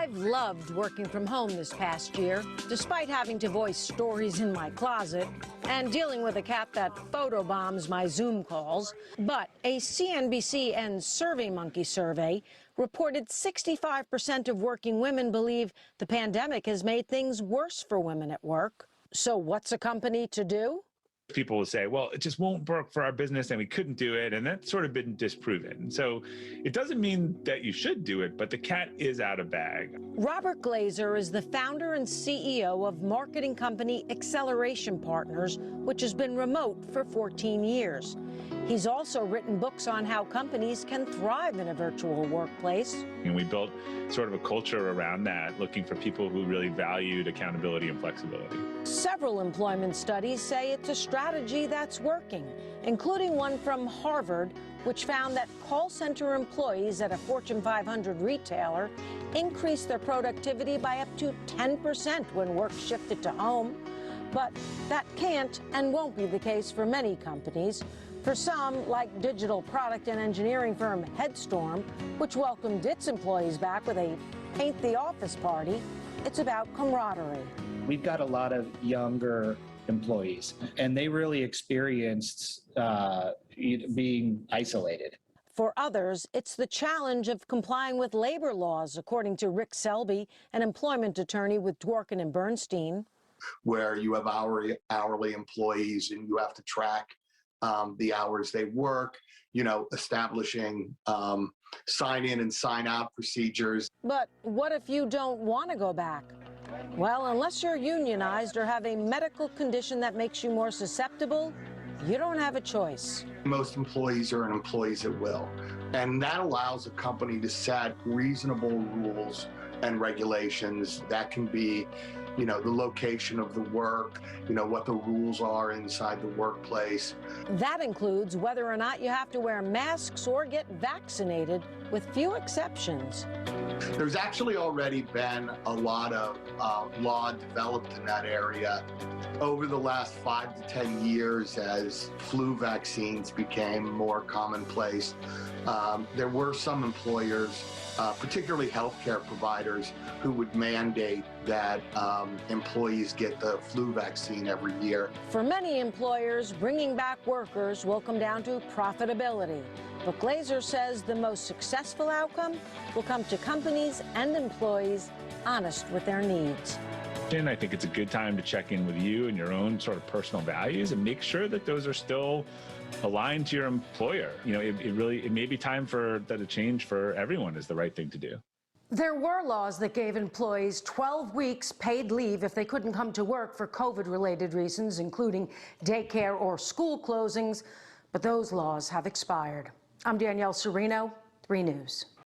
I've loved working from home this past year, despite having to voice stories in my closet and dealing with a cat that photobombs my Zoom calls. But a CNBC and SurveyMonkey survey reported 65% of working women believe the pandemic has made things worse for women at work. So what's a company to do? People will say, well, it just won't work for our business and we couldn't do it. And that's sort of been disproven. So it doesn't mean that you should do it, but the cat is out of bag. Robert Glazer is the founder and CEO of marketing company Acceleration Partners, which has been remote for 14 years. He's also written books on how companies can thrive in a virtual workplace. And we built sort of a culture around that, looking for people who really valued accountability and flexibility. Several employment studies say it's a strategy that's working, including one from Harvard, which found that call center employees at a Fortune 500 retailer increased their productivity by up to 10% when work shifted to home. But that can't and won't be the case for many companies. For some, like digital product and engineering firm Headstorm, which welcomed its employees back with a paint the office party, it's about camaraderie. We've got a lot of younger employees, and they really experienced being isolated. For others, it's the challenge of complying with labor laws, according to Rick Selby, an employment attorney with Dworkin and Bernstein. Where you have hourly employees and you have to track the hours they work, establishing sign in and sign out procedures. But what if you don't want to go back? Well, unless you're unionized or have a medical condition that makes you more susceptible, you don't have a choice. Most employees are employees at will, and that allows a company to set reasonable rules and regulations that can be the location of the work, what the rules are inside the workplace. That includes whether or not you have to wear masks or get vaccinated, with few exceptions. There's actually already been a lot of law developed in that area over the last 5 to 10 years as flu vaccines became more commonplace. There were some employers, particularly healthcare providers, who would mandate that employees get the flu vaccine every year. For many employers, bringing back workers will come down to profitability. But Glazer says the most successful outcome will come to companies and employees honest with their needs. And I think it's a good time to check in with you and your own sort of personal values and make sure that those are still aligned to your employer. It may be time for that a change for everyone is the right thing to do. There were laws that gave employees 12 weeks paid leave if they couldn't come to work for COVID-related reasons, including daycare or school closings, but those laws have expired. I'm Danielle Serino, 3 News.